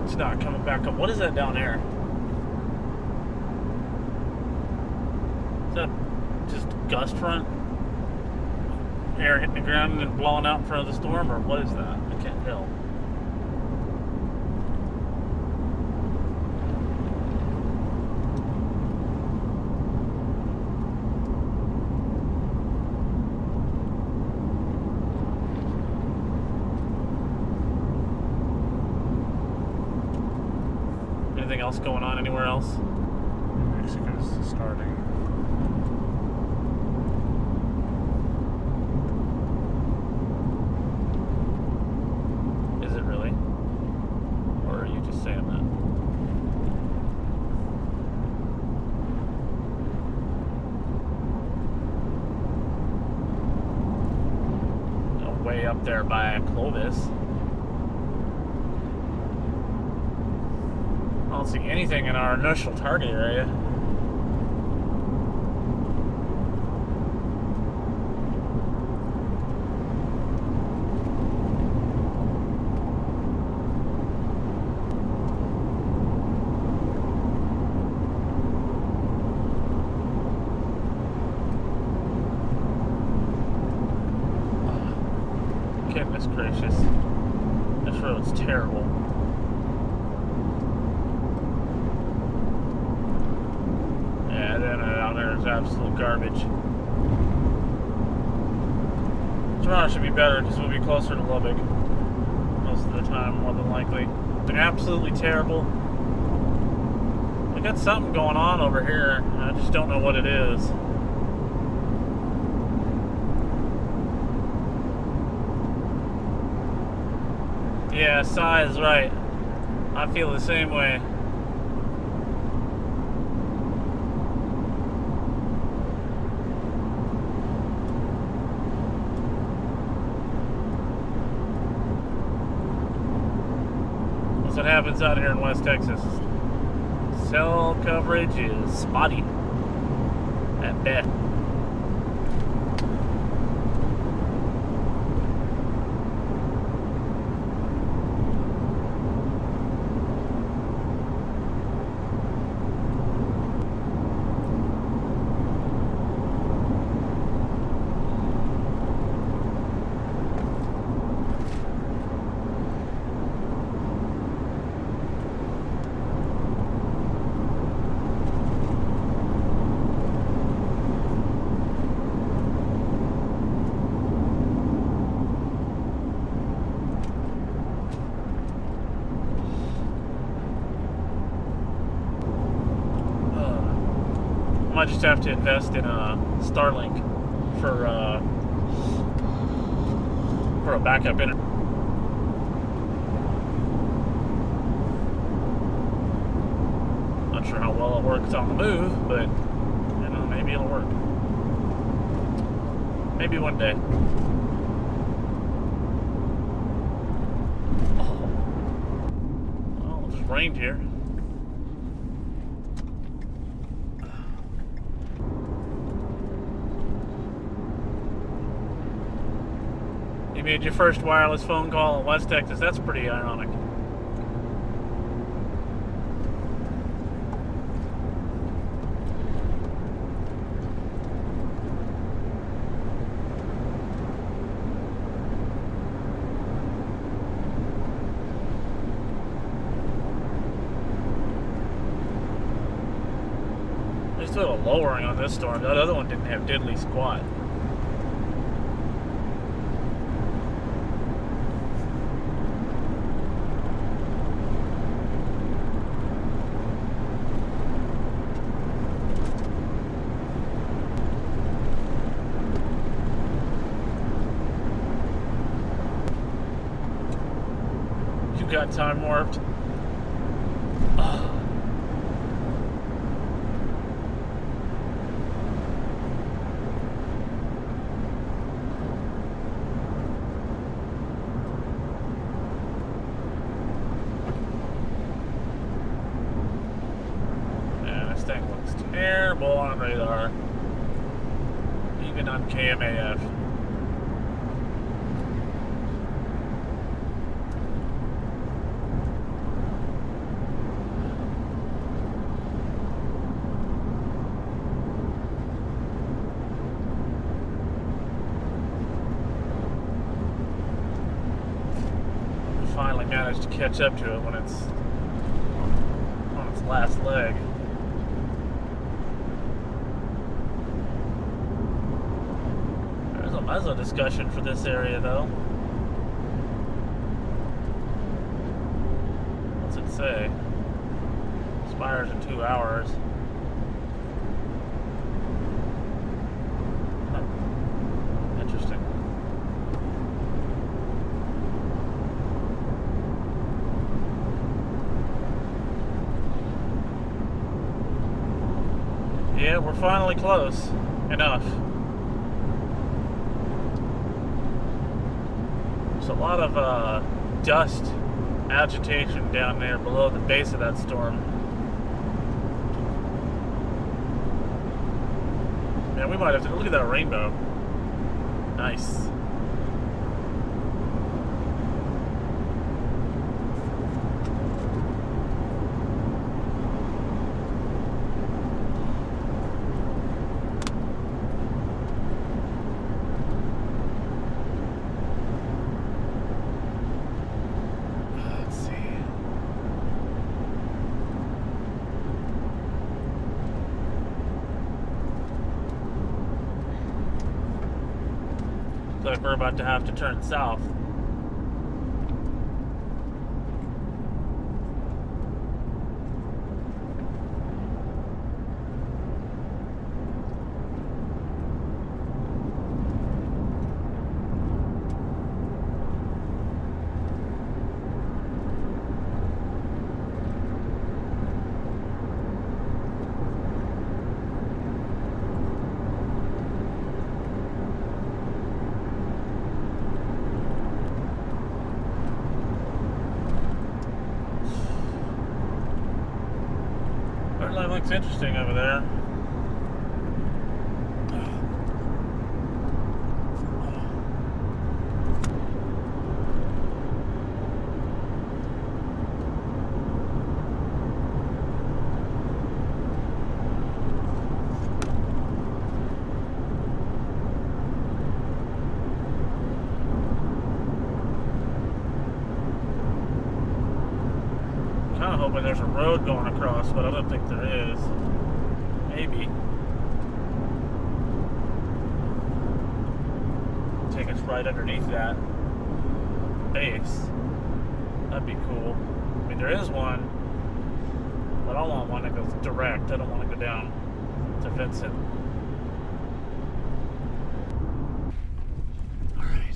it's not coming back up. What is that down there? Is that just gust front? Air hitting the ground and blowing out in front of the storm, or what is that? I can't tell. Anything else going on anywhere else? Mexico's starting. Is it really? Or are you just saying that? Way up there by Clovis. I don't see anything in our initial target area. Goodness gracious. This road's terrible. Yeah, down there is absolute garbage. Tomorrow should be better because we'll be closer to Lubbock most of the time, more than likely. Been absolutely terrible. We got something going on over here. I just don't know what it is. Yeah, Sai is right. I feel the same way. That's what happens out here in West Texas. Cell coverage is spotty at best. Might just have to invest in a Starlink for a backup internet. Not sure how well it works on the move, but you know, maybe it'll work. Maybe one day. Oh, well, it just rained here. You made your first wireless phone call in West Texas. That's pretty ironic. They still have a lowering on this storm. That other one didn't have diddly squat. Got time warped. Yeah, this thing looks terrible on radar, even on KMAF. catch up to it when it's on its last leg. There's a meso discussion for this area, though. What's it say? Expires in 2 hours. Interesting. Yeah, we're finally close enough. There's a lot of dust agitation down there below the base of that storm. Man, we might have to look at that rainbow. Nice. Let's see. Looks like we're about to have to turn south. Certainly looks interesting over there. Kind of hoping there's a road going across, but I don't think there is. Maybe. Take us right underneath that base. That'd be cool. I mean, there is one, but I want one that goes direct. I don't want to go down to Vincent. All right.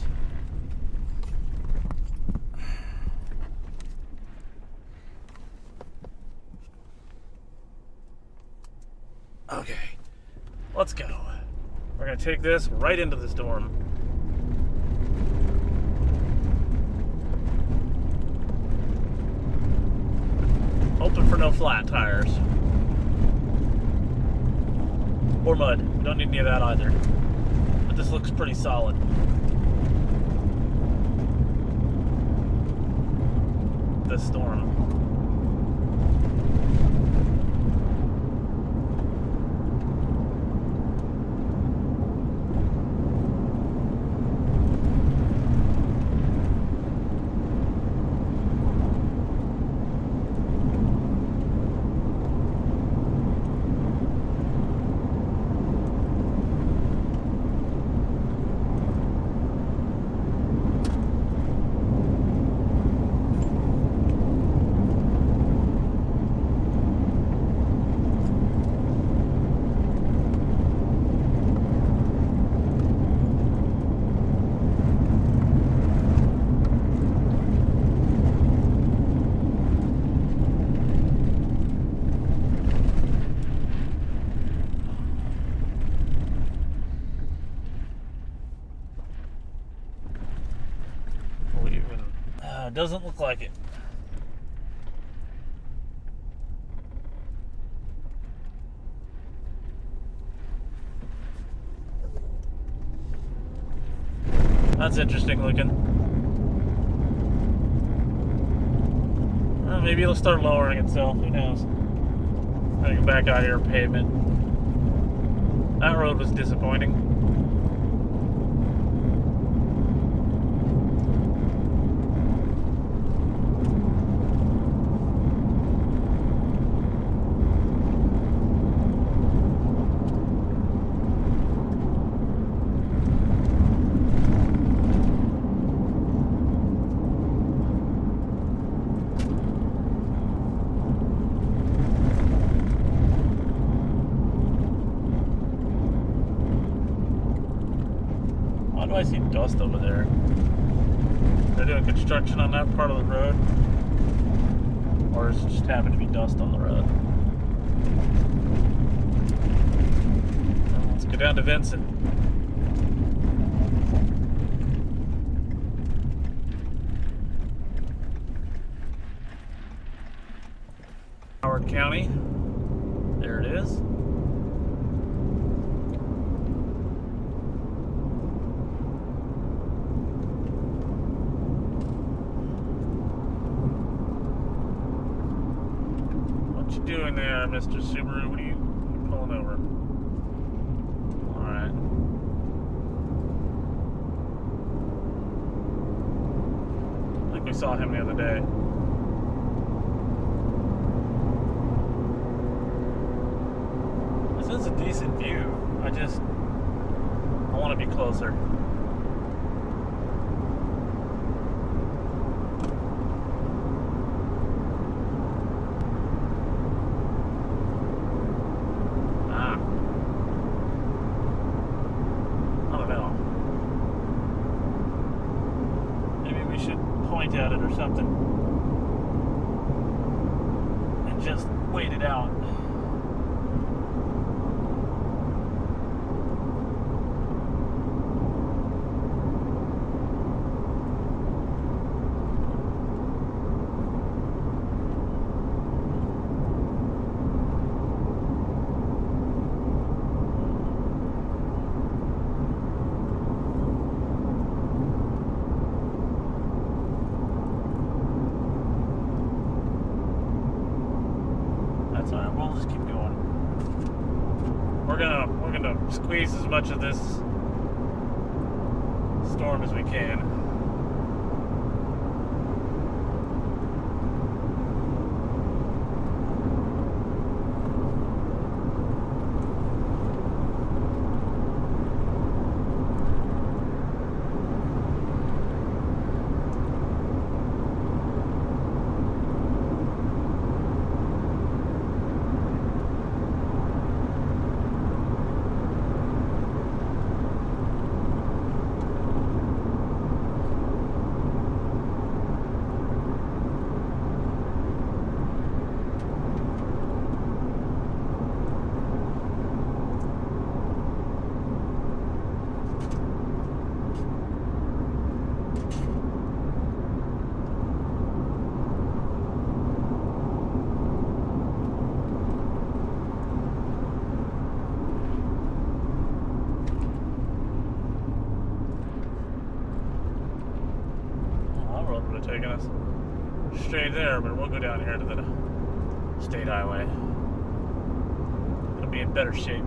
Okay, let's go. We're gonna take this right into the storm. Hoping for no flat tires. Or mud. We don't need any of that either. But this looks pretty solid. This storm. Doesn't look like it. That's interesting looking. Well, maybe it'll start lowering itself. Who knows? I get back out here pavement. That road was disappointing. do I see dust over there? They're doing construction on that part of the road? Or is it just happen to be dust on the road? Well, let's go down to Vincent. Howard County. There it is. What you doing there, Mr. Subaru? What are you pulling over? Alright. I think we saw him the other day. This is a decent view. I want to be closer. I don't know. Maybe we should point at it or something and just wait it out. We'll just keep going. We're gonna squeeze as much of this storm as we can. Taking us straight there, but we'll go down here to the state highway. It'll be in better shape.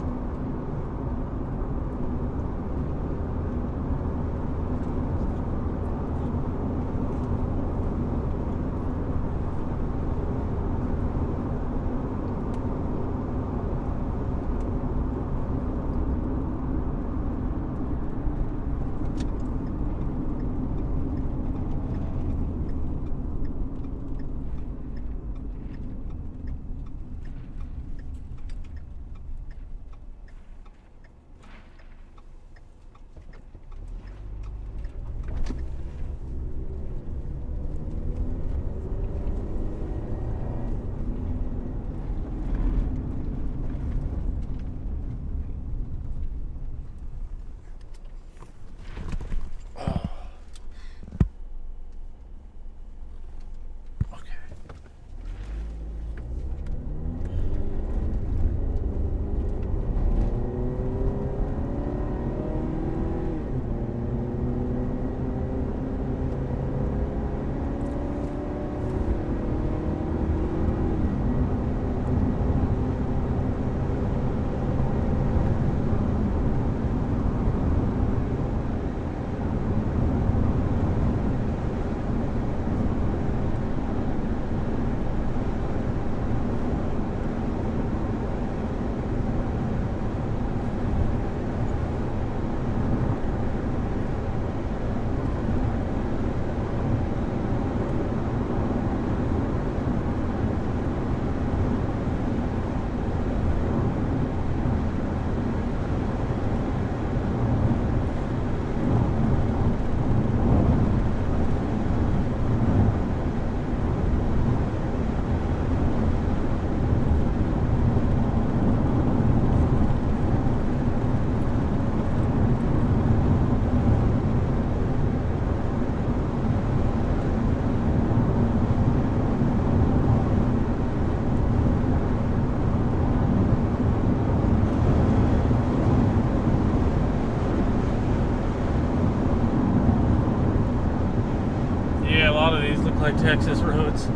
like Texas roads. Can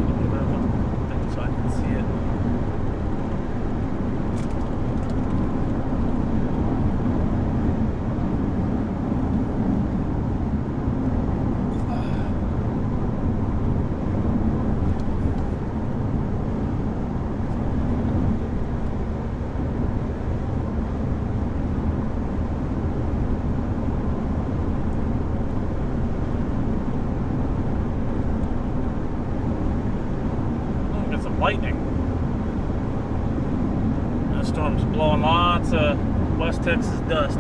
you move it up so I can see it? Lightning. The storm's blowing lots of West Texas dust.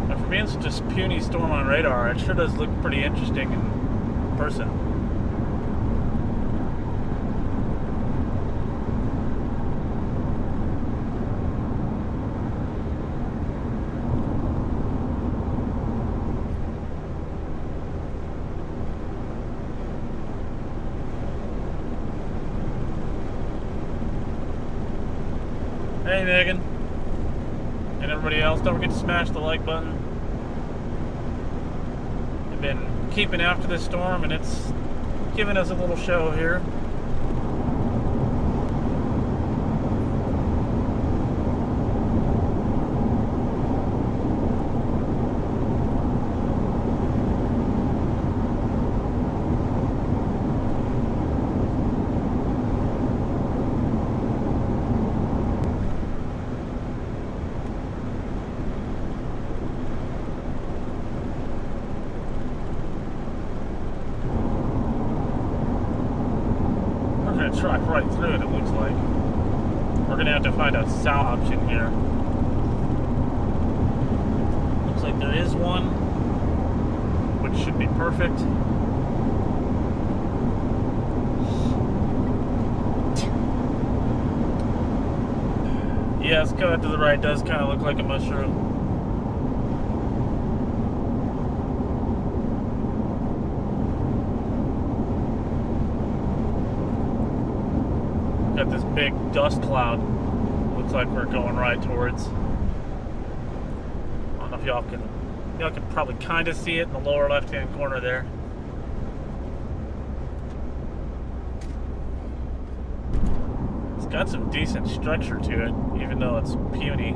And for being such a puny storm on radar, it sure does look pretty interesting in person. Hey Megan, and everybody else, don't forget to smash the like button. I've been keeping after this storm and it's giving us a little show here. Truck right through it, it looks like. We're gonna have to find a south option here. Looks like there is one, which should be perfect. Yeah, this cut to the right does kind of look like a mushroom. Got this big dust cloud. Looks like we're going right towards. I don't know if y'all can probably kind of see it in the lower left-hand corner there. It's got some decent structure to it, even though it's puny.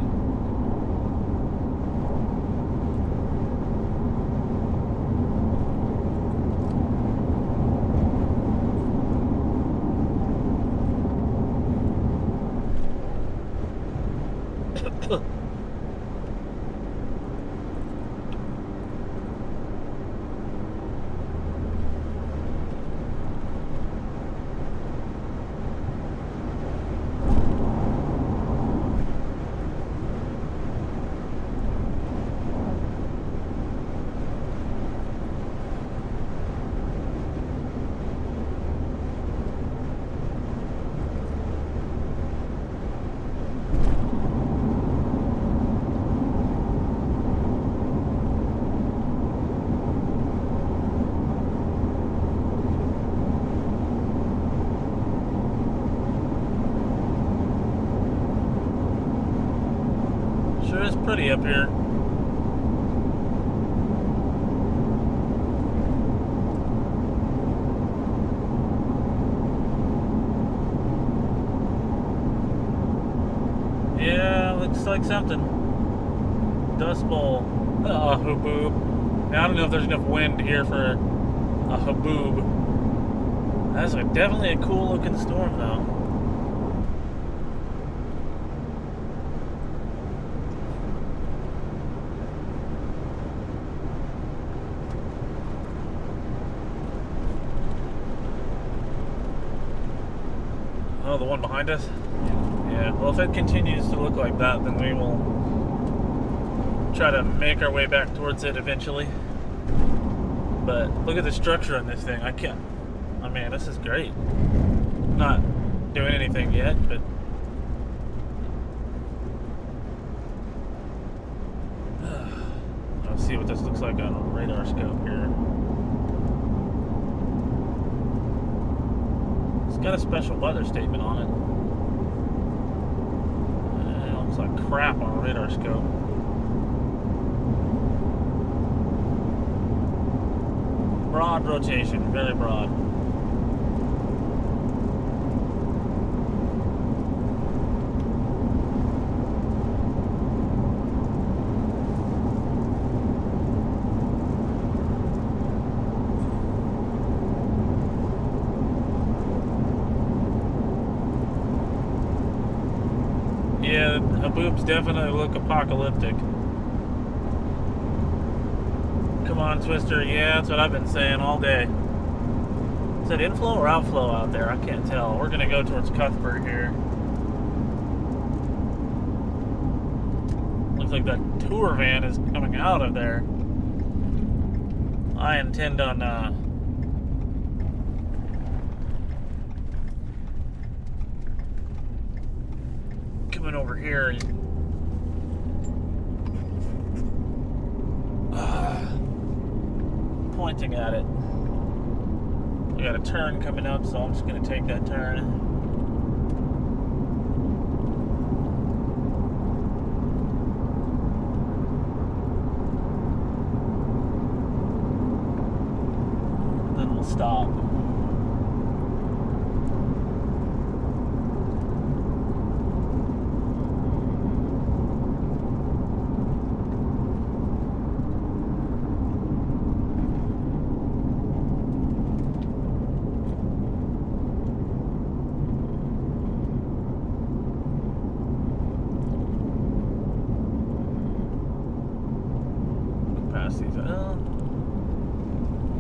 Sure is pretty up here. Yeah, looks like something. Dust bowl. Haboob. Now, I don't know if there's enough wind here for a haboob. That's definitely a cool looking storm though. Oh, the one behind us? Yeah, well, if it continues to look like that, then we will try to make our way back towards it eventually. But look at the structure on this thing. I mean, this is great. Not doing anything yet, but this looks like on a radar scope here. It's got a special weather statement on it. It looks like crap on a radar scope. Broad rotation, very broad. Yeah, the boobs definitely look apocalyptic. Come on, Twister. Yeah, that's what I've been saying all day. Is that inflow or outflow out there? I can't tell. We're going to go towards Cuthbert here. Looks like that tour van is coming out of there. I intend on coming over here. Pointing at it. We got a turn coming up, so I'm just going to take that turn. Then we'll stop.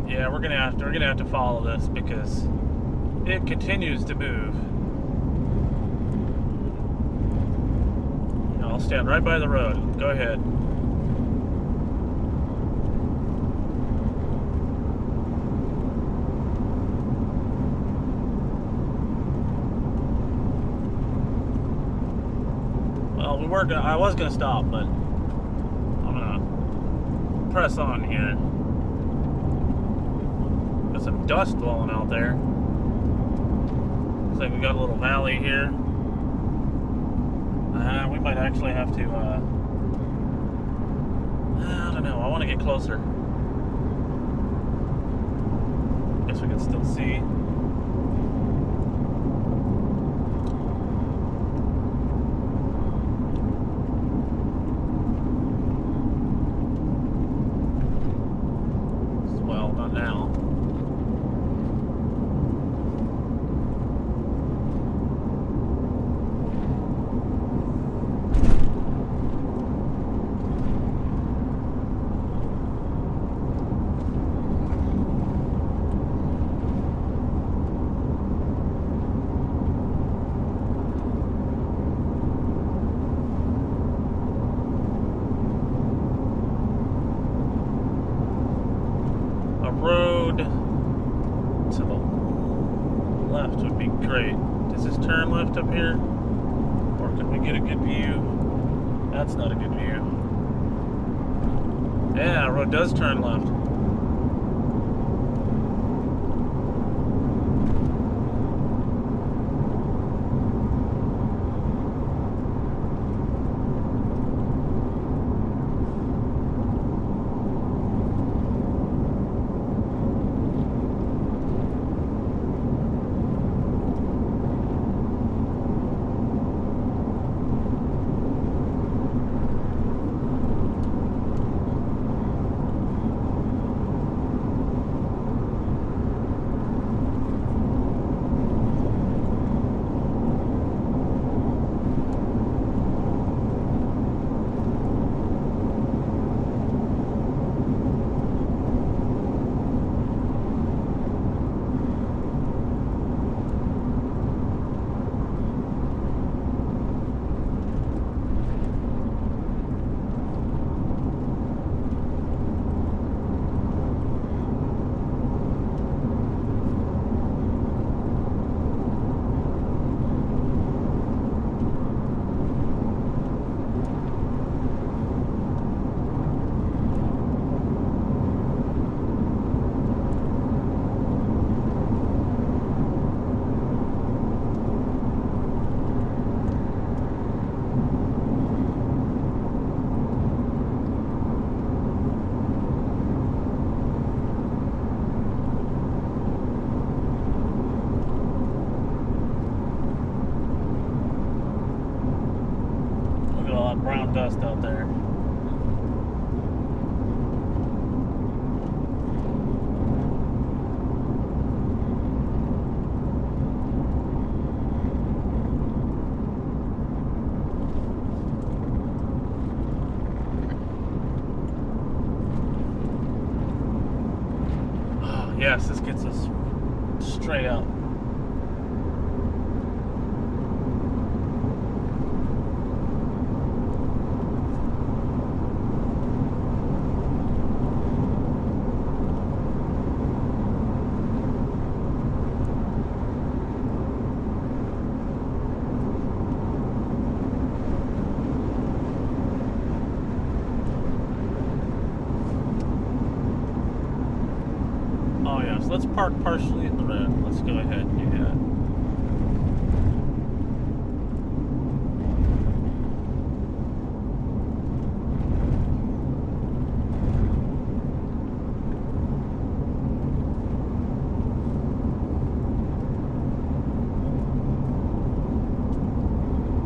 Yeah, we're gonna have to follow this because it continues to move. I'll stand right by the road. Go ahead. Well, I was gonna stop, but I'm gonna press on here. Got some dust blowing out there. Looks like we got a little valley here. We might actually have to, I don't know, I want to get closer. Guess we can still see. Well, not now. Road to the left would be great. Does this turn left up here? Or can we get a good view? That's not a good view. Yeah, road does turn left. dust out there. Oh, yes, this gets us straight out. Oh yeah, so let's park partially in the red. Let's go ahead and do that.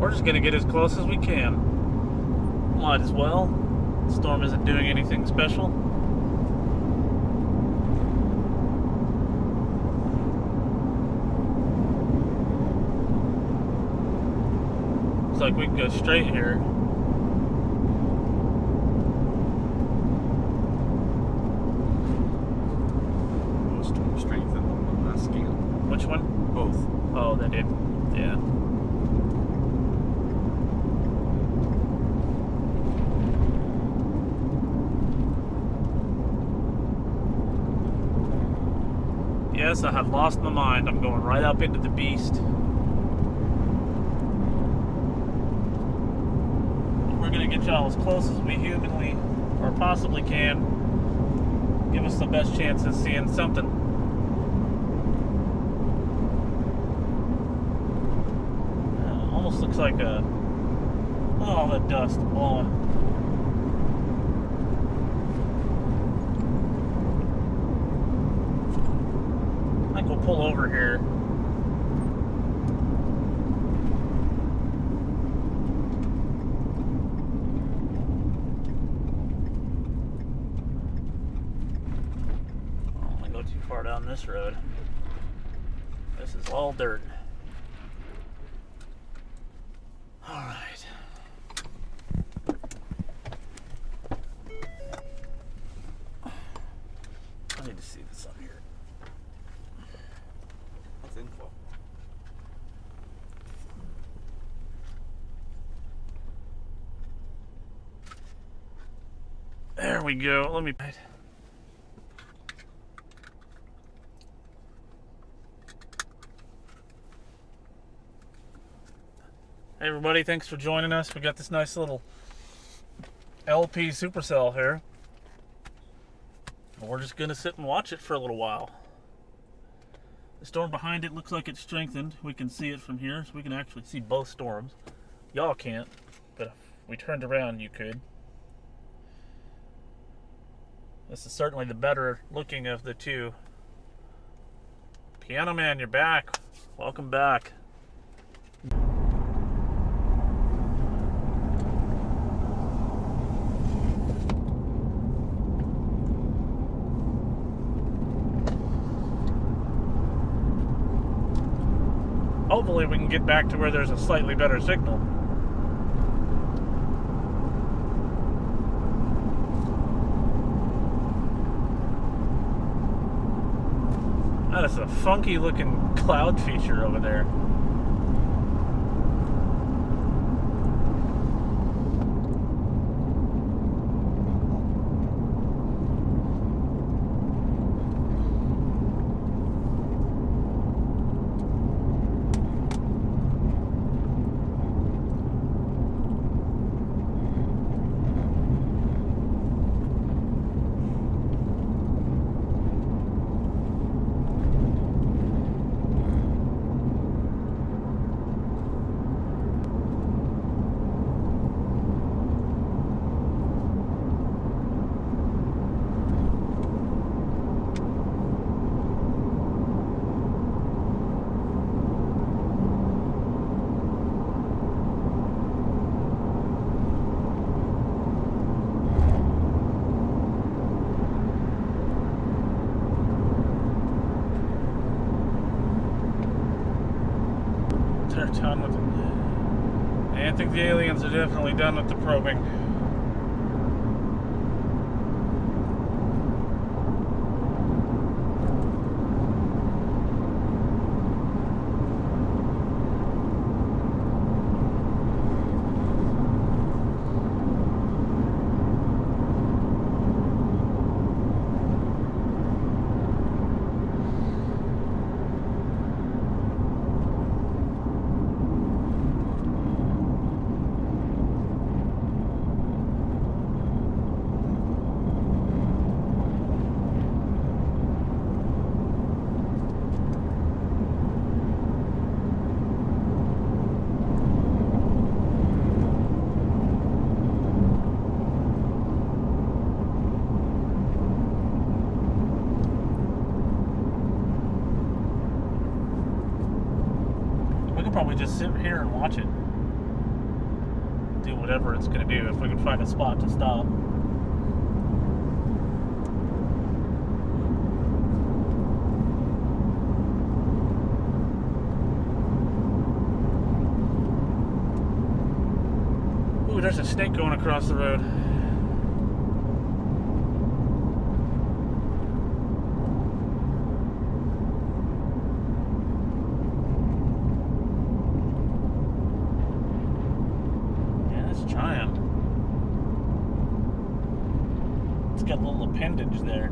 We're just gonna get as close as we can. Might as well. The storm isn't doing anything special. Looks like we can go straight here. Those storms strengthened on the last scale. Which one? Both. Oh, they did. Yeah. Yes, I have lost my mind. I'm going right up into the beast. We're going to get y'all as close as we humanly or possibly can. Give us the best chance of seeing something. Almost looks like a... Oh, the dust blowing. I think we'll pull over here. I don't want to go too far down this road. This is all dirt. All right. I need to see this up here. That's info. There we go. Let me. Hey everybody, thanks for joining us. We got this nice little LP Supercell here. We're just gonna sit and watch it for a little while. The storm behind it looks like it's strengthened. We can see it from here, so we can actually see both storms. Y'all can't, but if we turned around, you could. This is certainly the better looking of the two. Piano Man, you're back. Welcome back. Hopefully we can get back to where there's a slightly better signal. That is a funky looking cloud feature over there. done with it. I think the aliens are definitely done with the probing. Probably just sit here and watch it. Do whatever it's going to do if we can find a spot to stop. Ooh, there's a snake going across the road. Got a little appendage there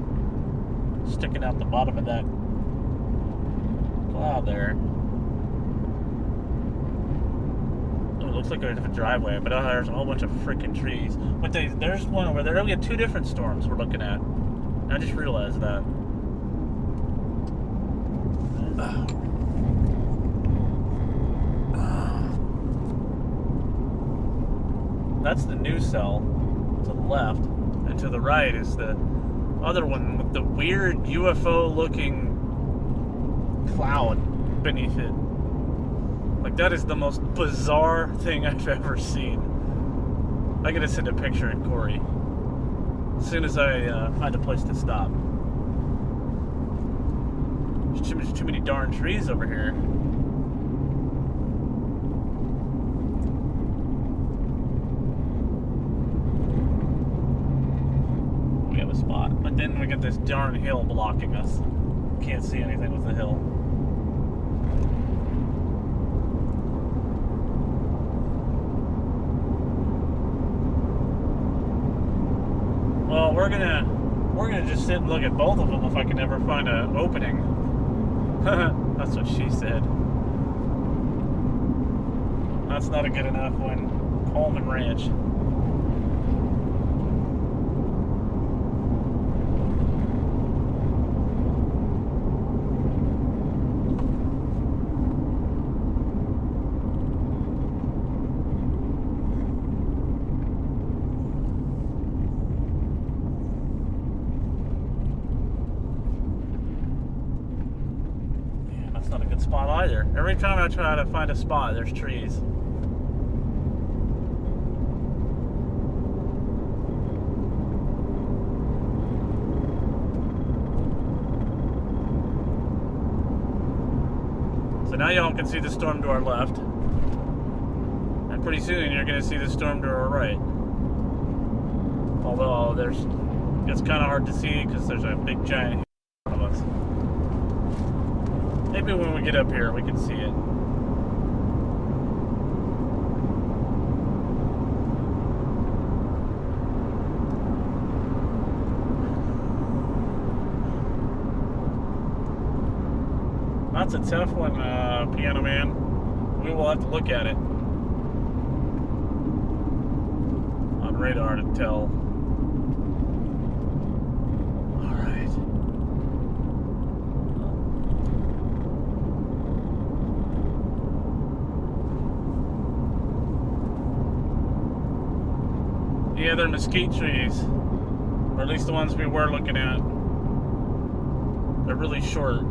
sticking out the bottom of that cloud there. Oh, it looks like a different driveway, but there's a whole bunch of freaking trees. But there's one over there. We got two different storms we're looking at. I just realized that. That's the new cell to the left. And to the right is the other one with the weird UFO-looking cloud beneath it. Like, that is the most bizarre thing I've ever seen. I gotta send a picture to Corey as soon as I find a place to stop. There's too many darn trees over here. Spot, but then we get this darn hill blocking us. Can't see anything with the hill. Well, we're gonna just sit and look at both of them if I can ever find an opening. That's what she said. That's not a good enough one. Coleman Ranch. Not a good spot either. Every time I try to find a spot, there's trees. So now y'all can see the storm to our left. And pretty soon you're going to see the storm to our right. Although it's kind of hard to see because there's a big giant hill in front of us. Maybe when we get up here, we can see it. That's a tough one, Piano Man. We will have to look at it on radar to tell. Yeah, they're mesquite trees, or at least the ones we were looking at. They're really short.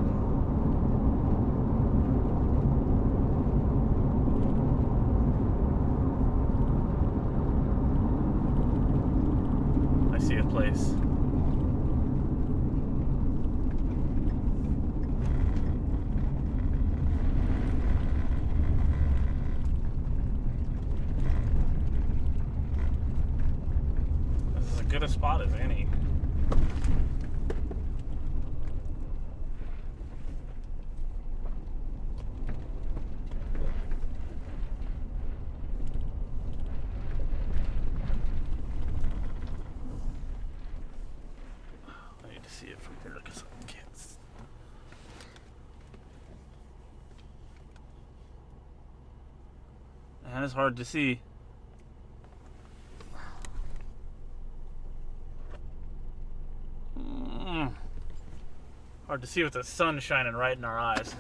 I see a place. spot as any. I need to see it from here because I can't. And it's hard to see. Hard to see with the sun shining right in our eyes.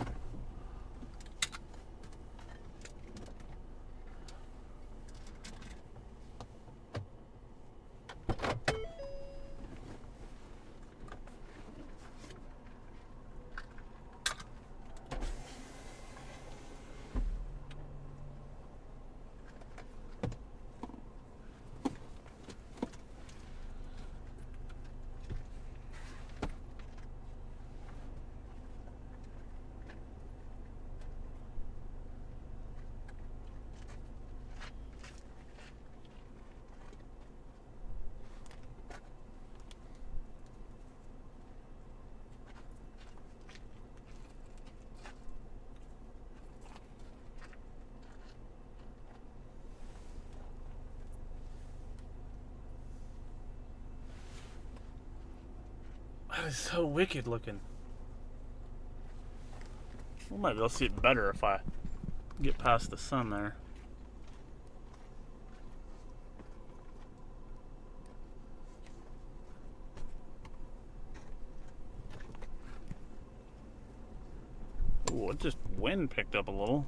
That is so wicked looking. We might be able to see it better if I get past the sun there. Ooh, it just wind picked up a little.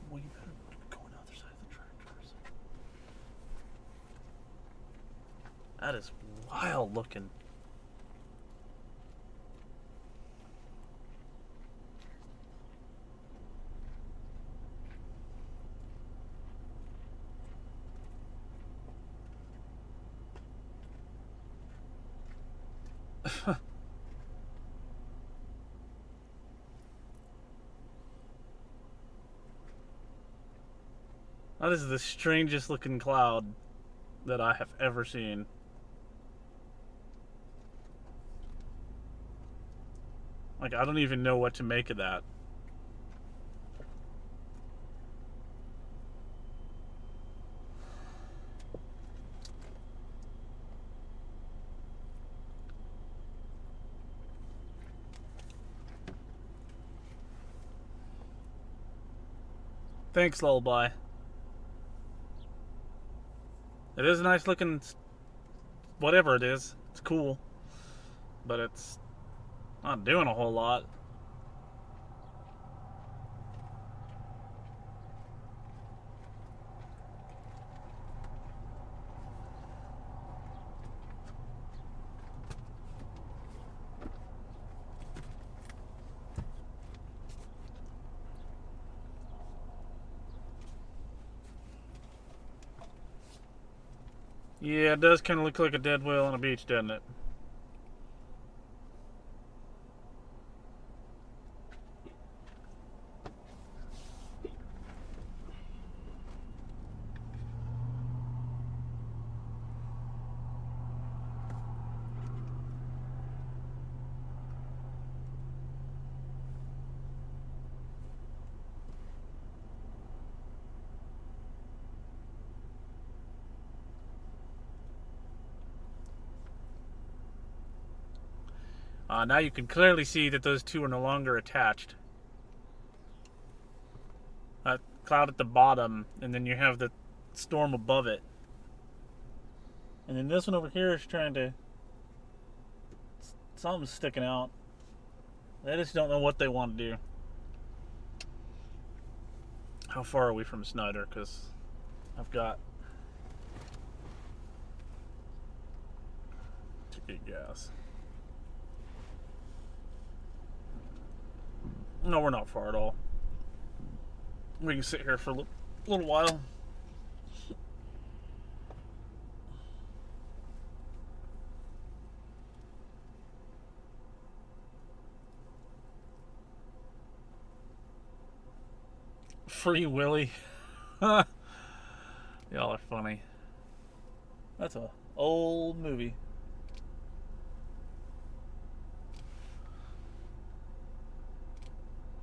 Well, you better go on the other side of the tractors. That is wild looking. That is the strangest looking cloud that I have ever seen. Like, I don't even know what to make of that. Thanks, Lullaby. It is a nice looking, whatever it is. It's cool, but it's not doing a whole lot. Yeah, it does kind of look like a dead whale on a beach, doesn't it? Now you can clearly see that those two are no longer attached. That cloud at the bottom, and then you have the storm above it. And then this one over here is trying to... Something's sticking out. I just don't know what they want to do. How far are we from Snyder? Because I've got to get gas. No, we're not far at all. We can sit here for a little while. Free Willy. Y'all are funny. That's a old movie.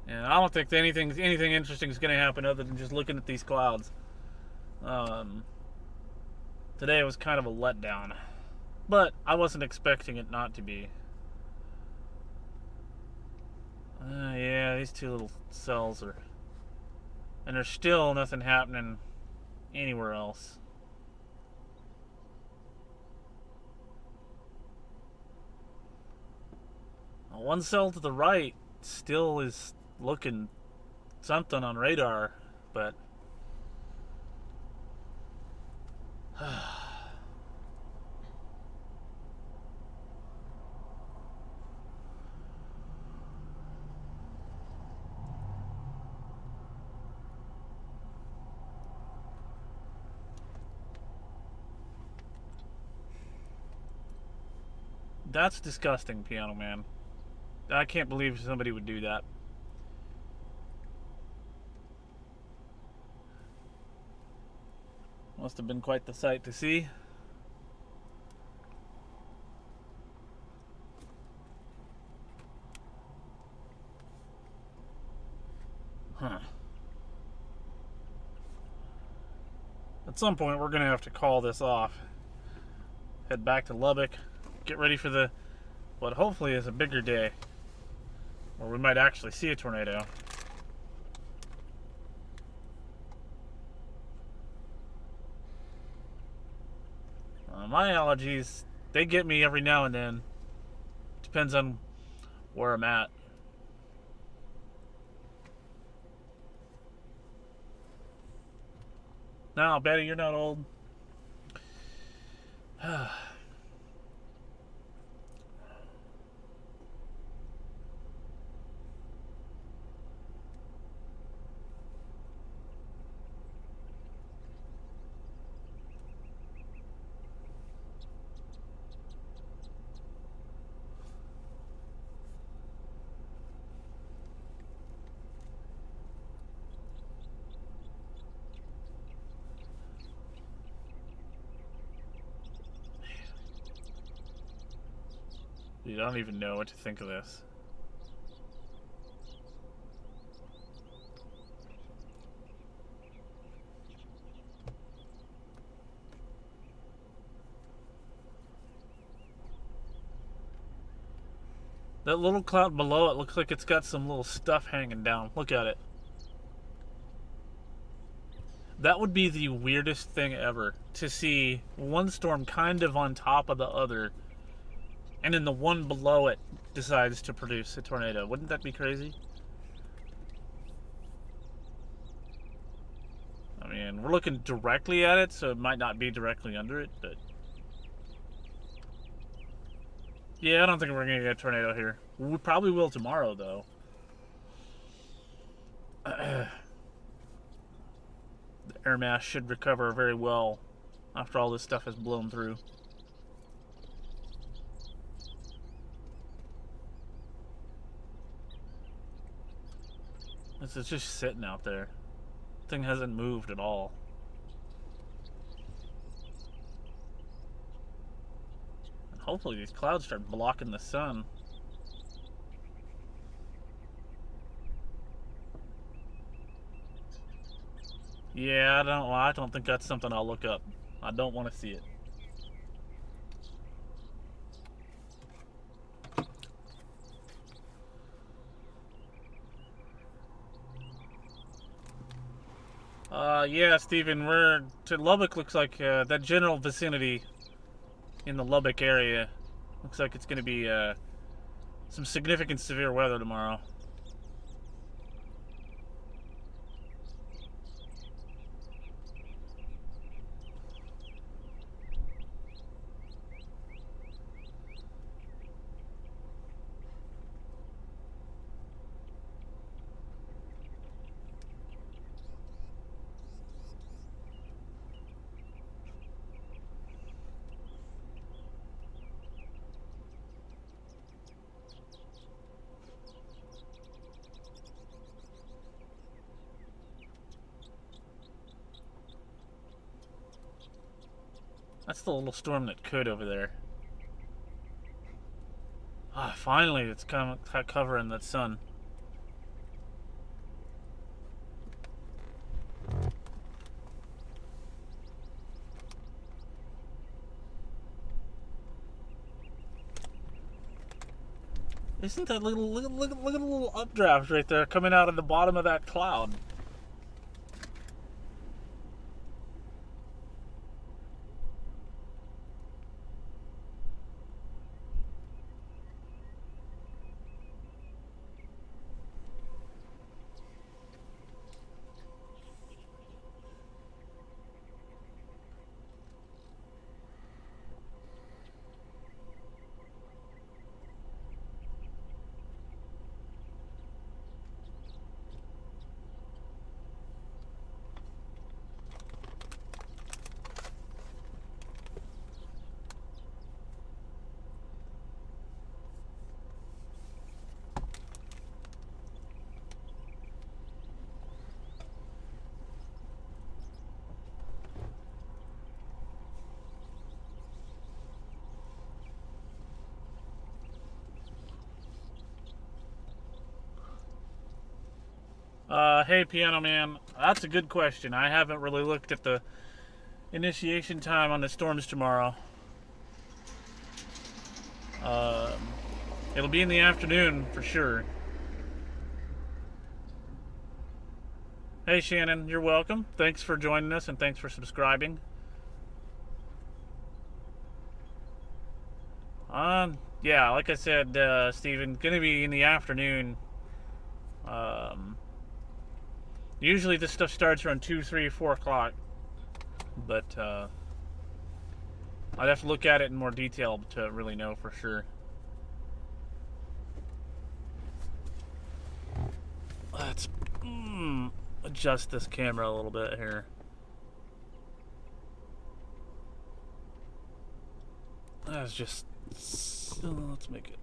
Yeah, I don't think anything interesting is going to happen other than just looking at these clouds. Today was kind of a letdown, but I wasn't expecting it not to be. Yeah, these two little cells are, and there's still nothing happening anywhere else. One cell to the right still is looking something on radar, but that's disgusting, Piano Man. I can't believe somebody would do that. Must have been quite the sight to see. Huh. At some point, we're going to have to call this off. Head back to Lubbock. Get ready for what hopefully is a bigger day, where we might actually see a tornado. My allergies, they get me every now and then. Depends on where I'm at. No, Betty, you're not old. Dude, I don't even know what to think of this. That little cloud below it looks like it's got some little stuff hanging down. Look at it. That would be the weirdest thing ever, to see one storm kind of on top of the other, and then the one below it decides to produce a tornado. Wouldn't that be crazy? I mean, we're looking directly at it, so it might not be directly under it, but... yeah, I don't think we're going to get a tornado here. We probably will tomorrow, though. The air mass should recover very well after all this stuff has blown through. This is just sitting out there. Thing hasn't moved at all. And hopefully these clouds start blocking the sun. Yeah, I don't think that's something I'll look up. I don't want to see it. Yeah, Steven, we're to Lubbock. Looks like that general vicinity in the Lubbock area looks like it's going to be some significant severe weather tomorrow. That's the little storm that could over there. Ah, finally, it's kind of covering that sun. Isn't that little look at the little updraft right there coming out of the bottom of that cloud? Hey, Piano Man, that's a good question. I haven't really looked at the initiation time on the storms tomorrow. It'll be in the afternoon for sure. Hey, Shannon, you're welcome. Thanks for joining us and thanks for subscribing. Yeah, like I said, Steven, gonna be in the afternoon. Usually this stuff starts around 2, 3, 4 o'clock, but I'd have to look at it in more detail to really know for sure. Let's adjust this camera a little bit here. That's just, let's make it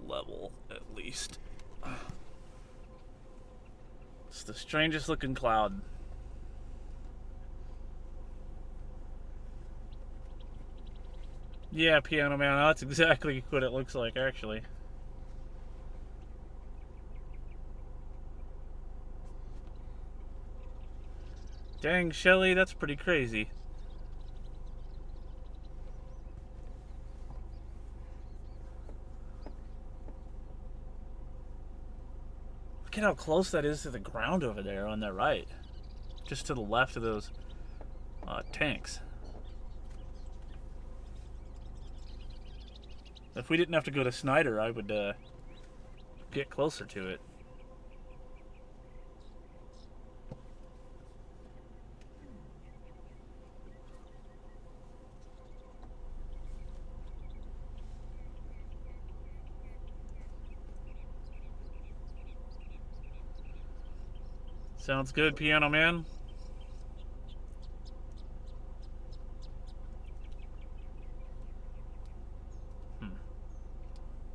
level at least. It's the strangest looking cloud. Yeah, Piano Man, that's exactly what it looks like actually. Dang, Shelly, that's pretty crazy. Look at how close that is to the ground over there on the right. Just to the left of those tanks. If we didn't have to go to Snyder, I would get closer to it. Sounds good, Piano Man.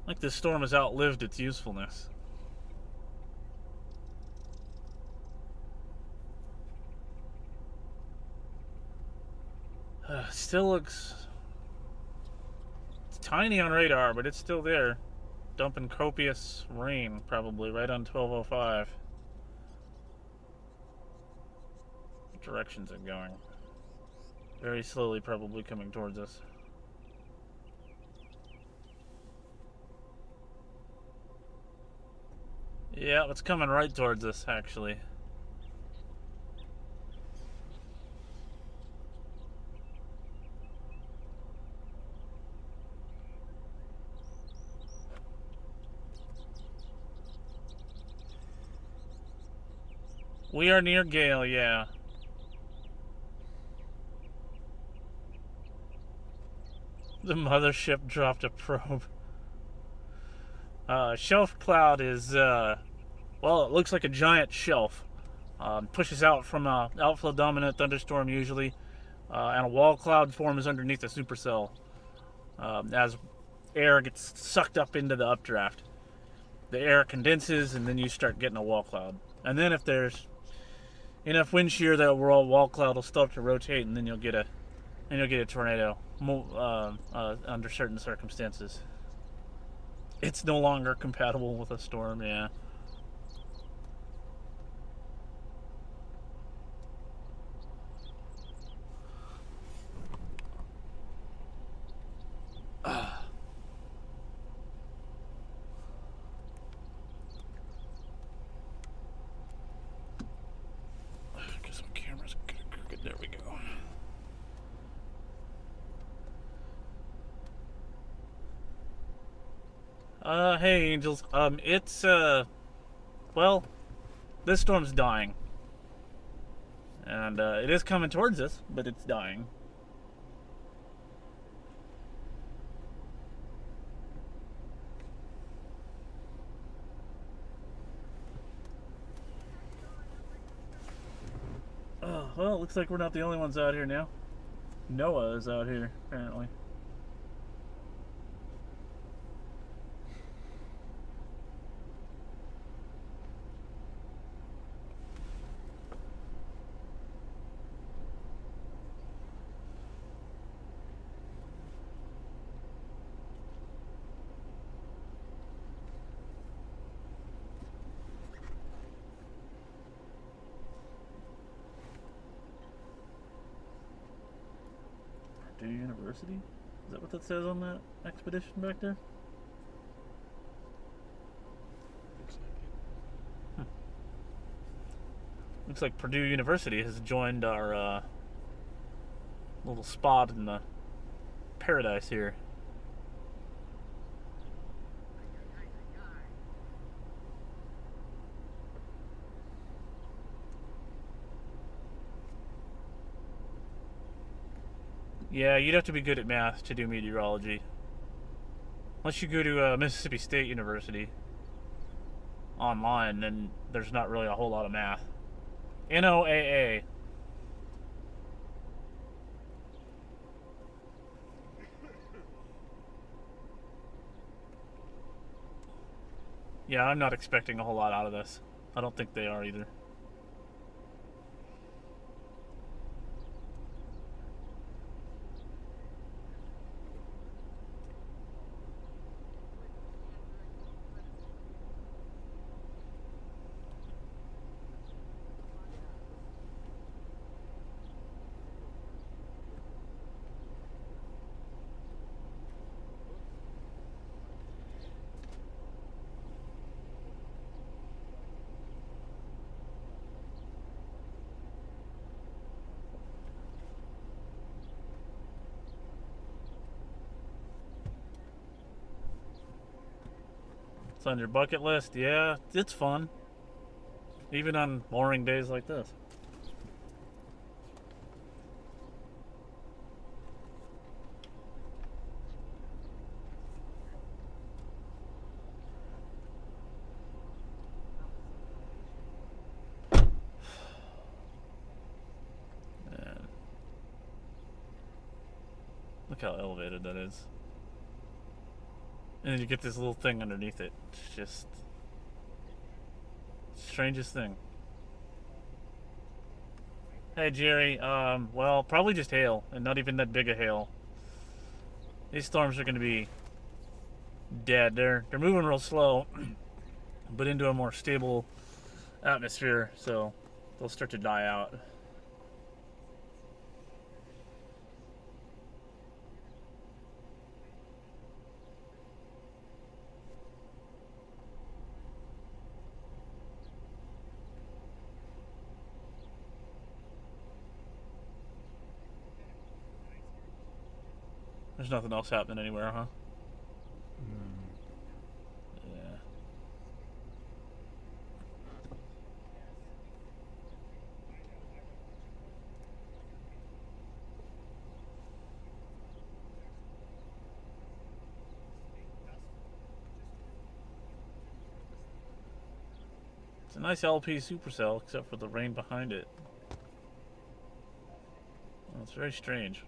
Like this storm has outlived its usefulness. Still looks... It's tiny on radar, but it's still there. Dumping copious rain, probably, right on 1205. What direction's it going? Very slowly, probably coming towards us. Yeah, it's coming right towards us, actually. We are near Gale, yeah. The mothership dropped a probe. Shelf cloud is, well, it looks like a giant shelf. Pushes out from an outflow dominant thunderstorm usually, and a wall cloud forms underneath the supercell as air gets sucked up into the updraft. The air condenses, and then you start getting a wall cloud. And then if there's enough wind shear, that wall cloud will start to rotate, and then you'll get a and you'll get a tornado under certain circumstances. It's no longer compatible with a storm, yeah. Guess my camera's crooked. There we go. Hey Angels. It's well, this storm's dying, and it is coming towards us, but it's dying. Well, it looks like we're not the only ones out here now. Noah is out here, apparently. Purdue University? Is that what that says on that expedition back there? Looks like it. Looks like Purdue University has joined our little spot in the paradise here. Yeah, you'd have to be good at math to do meteorology. Unless you go to Mississippi State University online, then there's not really a whole lot of math. NOAA. Yeah, I'm not expecting a whole lot out of this. I don't think they are either. It's on your bucket list. Yeah, it's fun. Even on boring days like this. Man. Look how elevated that is. And then you get this little thing underneath it. It's just strangest thing. Hey Jerry, well, probably just hail, and not even that big a hail. These storms are gonna be dead. They're moving real slow, but into a more stable atmosphere, so they'll start to die out. There's nothing else happening anywhere, huh? Yeah. It's a nice LP supercell, except for the rain behind it. Well, it's very strange.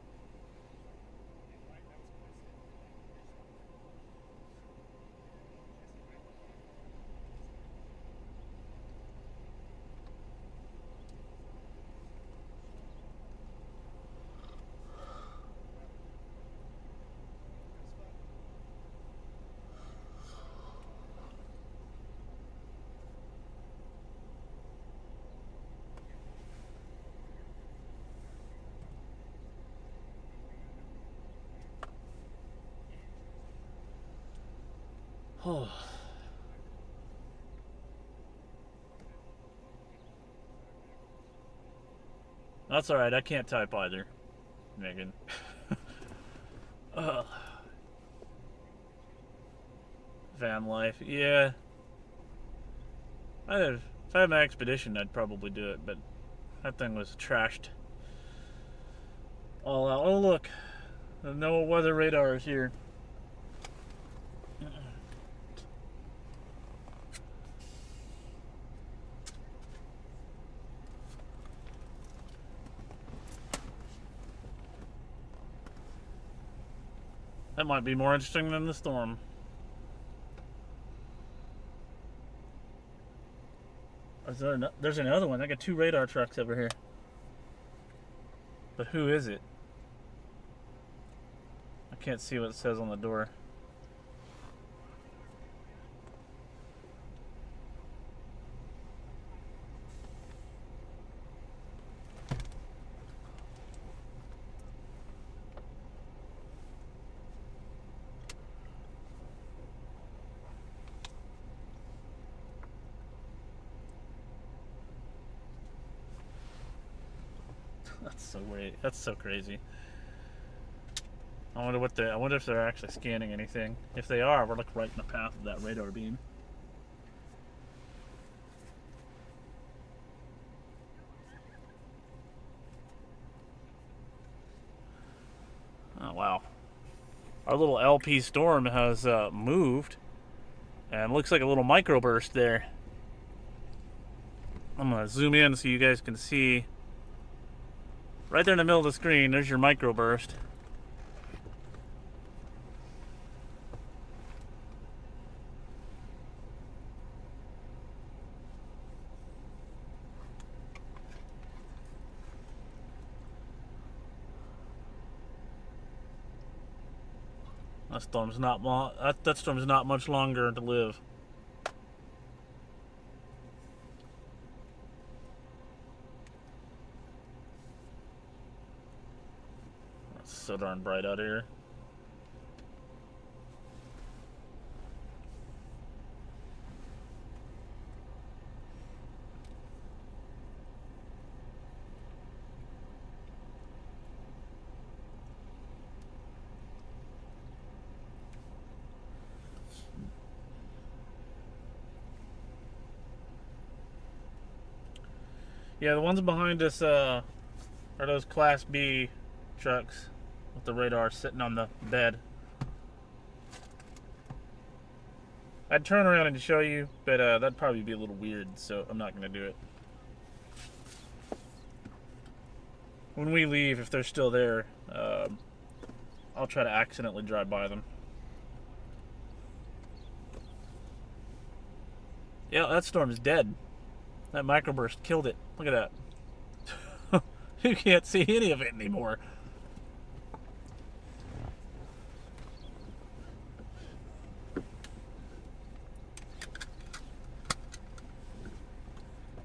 Oh. That's alright, I can't type either, Megan. Van life, yeah. If I had my expedition, I'd probably do it, but that thing was trashed all out. Oh, look, no weather radar is here. That might be more interesting than the storm. There's another one. I got 2 radar trucks over here. But who is it? I can't see what it says on the door. That's so weird. That's so crazy. I wonder if they're actually scanning anything. If they are, we're like right in the path of that radar beam. Oh wow. Our little LP storm has moved, and looks like a little microburst there. I'm gonna zoom in so you guys can see. Right there in the middle of the screen, there's your microburst. That storm's not much longer to live. It's so darn bright out here. Yeah, the ones behind us are those Class B trucks with the radar sitting on the bed. I'd turn around and show you, but that'd probably be a little weird, so I'm not going to do it. When we leave, if they're still there, I'll try to accidentally drive by them. Yeah, that storm is dead. That microburst killed it. Look at that. You can't see any of it anymore.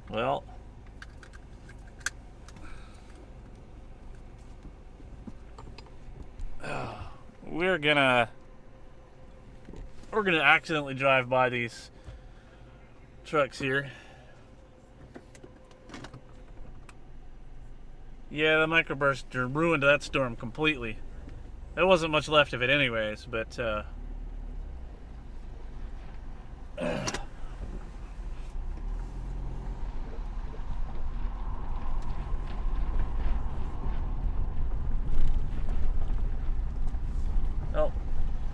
Well, we're gonna accidentally drive by these trucks here. Yeah, the microburst ruined that storm completely. There wasn't much left of it anyways, but oh,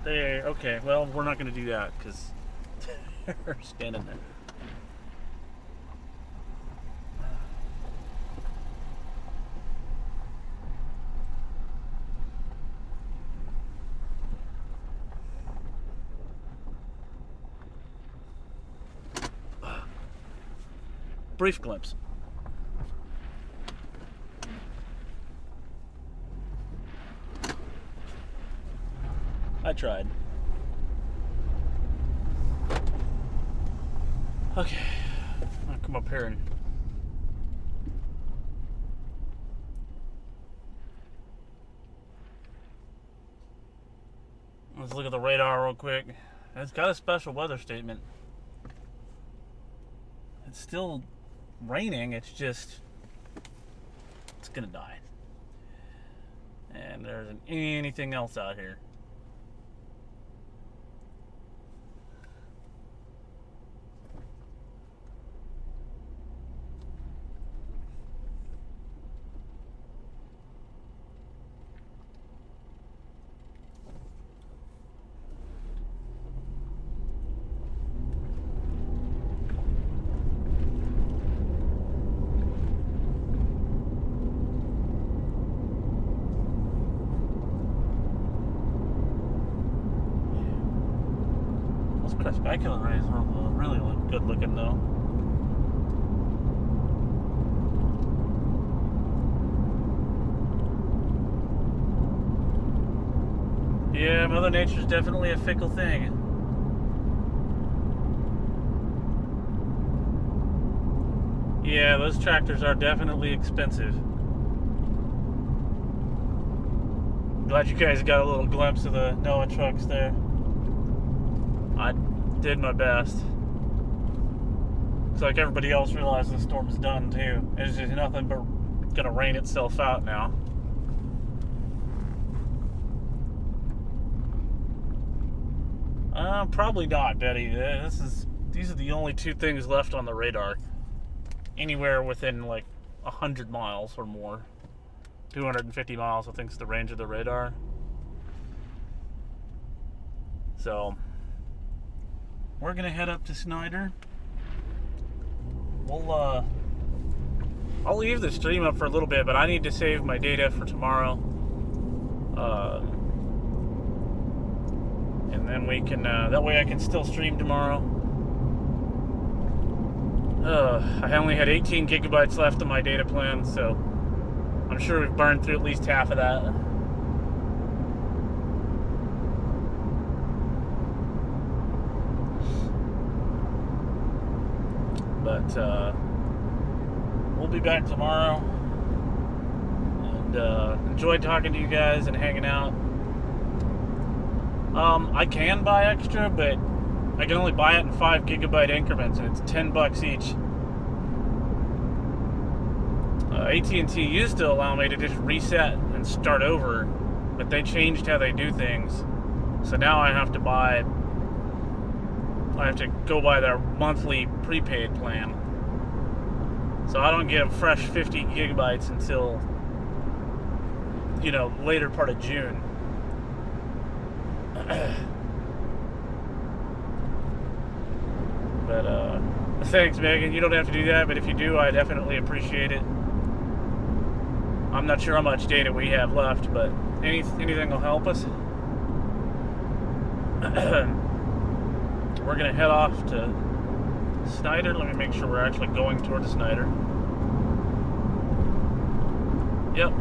there. Okay, well, we're not going to do that because they're standing there. Brief glimpse. I tried. Okay, I'll come up here and let's look at the radar real quick. It's got a special weather statement. It's still raining, it's just, it's gonna die. And there isn't anything else out here. Those specular rays really look good looking though. Yeah, Mother Nature's definitely a fickle thing. Yeah, those tractors are definitely expensive. Glad you guys got a little glimpse of the Noah trucks there. I did my best. Looks like everybody else realized the storm's done too. It's just nothing but gonna rain itself out now. Probably not, Betty. These are the only two things left on the radar. Anywhere within like 100 miles or more. 250 miles, I think, is the range of the radar. So we're gonna head up to Snyder. I'll leave the stream up for a little bit, but I need to save my data for tomorrow. And then we can, that way I can still stream tomorrow. I only had 18 gigabytes left on my data plan, so I'm sure we've burned through at least half of that. But we'll be back tomorrow. And enjoyed talking to you guys and hanging out. I can buy extra, but I can only buy it in 5 gigabyte increments, and it's $10 each. AT&T used to allow me to just reset and start over, but they changed how they do things. So now I have to go by their monthly prepaid plan. So I don't get a fresh 50 gigabytes until, later part of June. But thanks, Megan. You don't have to do that, but if you do, I definitely appreciate it. I'm not sure how much data we have left, but anything will help us. We're gonna head off to Snyder. Let me make sure we're actually going towards Snyder. Yep.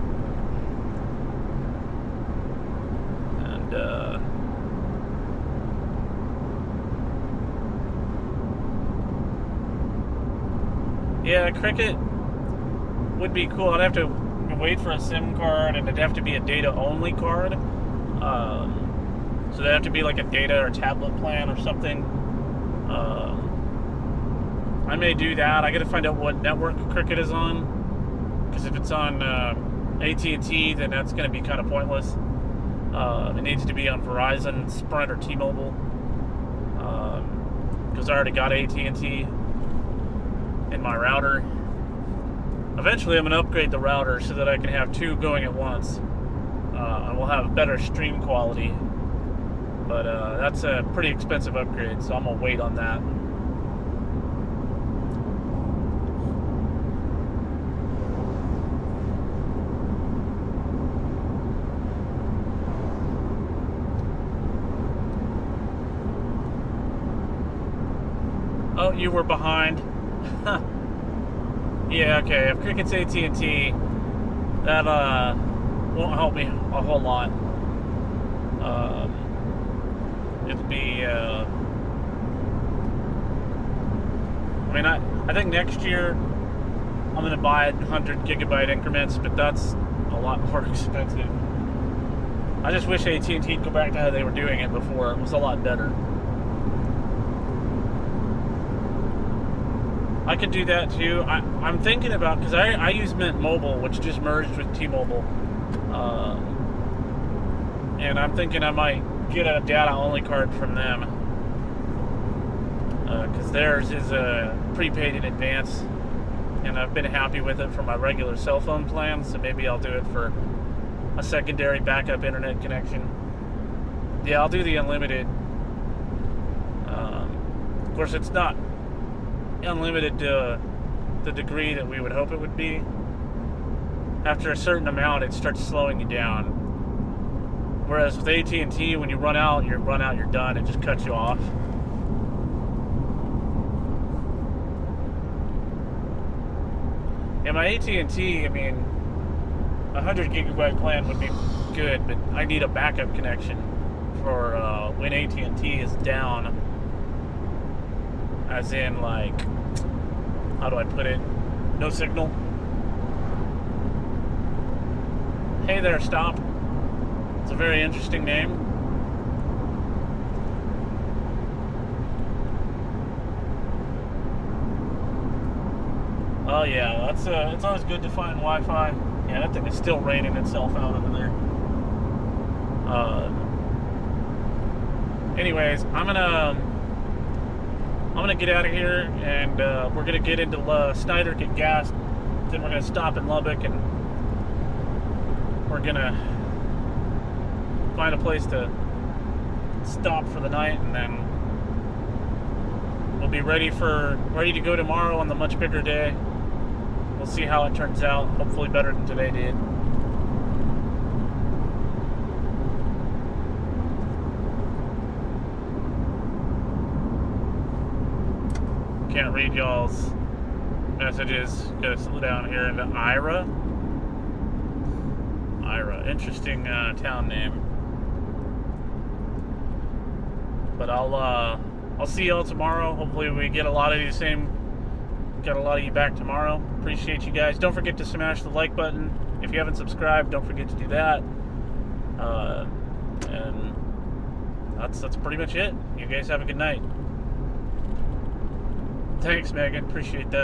And yeah, Cricket would be cool. I'd have to wait for a SIM card, and it'd have to be a data-only card. So that'd have to be like a data or tablet plan or something. I may do that. I gotta find out what network Cricket is on, because if it's on AT&T, then that's gonna be kind of pointless. It needs to be on Verizon, Sprint, or T-Mobile, because I already got AT&T in my router. Eventually I'm going to upgrade the router so that I can have two going at once. And we'll have better stream quality. But that's a pretty expensive upgrade, so I'm going to wait on that. Oh, you were behind. Yeah, okay. If Cricket's AT&T, that won't help me a whole lot. It'll be. I think next year I'm gonna buy it in 100 gigabyte increments, but that's a lot more expensive. I just wish AT&T'd go back to how they were doing it before. It was a lot better. I could do that too. I'm thinking about, because I use Mint Mobile, which just merged with T-Mobile. And I'm thinking I might get a data-only card from them. Because theirs is prepaid in advance. And I've been happy with it for my regular cell phone plan, so maybe I'll do it for a secondary backup internet connection. Yeah, I'll do the unlimited. Of course, it's not unlimited to the degree that we would hope it would be. After a certain amount, it starts slowing you down. Whereas with AT&T, when you run out, you're done. It just cuts you off. And my AT&T, I mean, 100 gigabyte plan would be good, but I need a backup connection for when AT&T is down. As in, like, how do I put it? No signal. Hey there, stop. It's a very interesting name. Oh yeah, that's it's always good to find Wi-Fi. Yeah, that thing is still raining itself out over there. Anyways, I'm gonna get out of here, and we're gonna get into Snyder, get gas. Then we're gonna stop in Lubbock, and we're gonna find a place to stop for the night, and then we'll be ready to go tomorrow on the much bigger day. We'll see how it turns out. Hopefully better than today did. Can't read y'all's messages. Gotta slow down here into Ira. Interesting town name. But I'll see y'all tomorrow. Hopefully we get a lot of you back tomorrow. Appreciate you guys. Don't forget to smash the like button. If you haven't subscribed, don't forget to do that. And that's pretty much it. You guys have a good night. Thanks, Megan. Appreciate that.